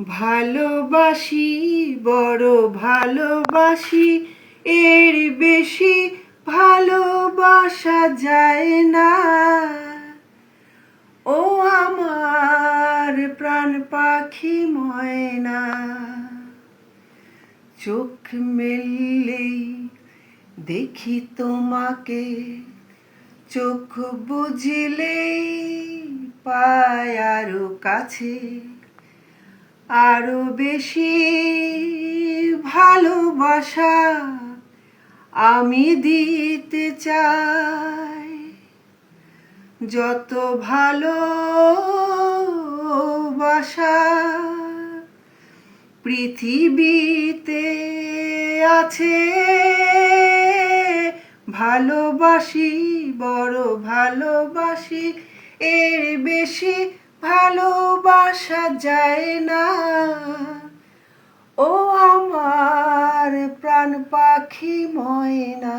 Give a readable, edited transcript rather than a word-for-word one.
ভালোবাসি বড় ভালোবাসি, এর বেশি ভালোবাসা যায় না। ও আমার প্রাণ পাখি ময়না, চোখ মেললেই দেখি তোমাকে, চোখ বুঝলেই পাই আরো কাছে, আরো বেশি ভালোবাসা আমি দিতে চাই। যত ভালোবাসা পৃথিবীতে আছে, ভালোবাসি বড় ভালোবাসি, এর বেশি ভালোবাসা যায় না। ও আমার প্রাণ পাখি ময়না।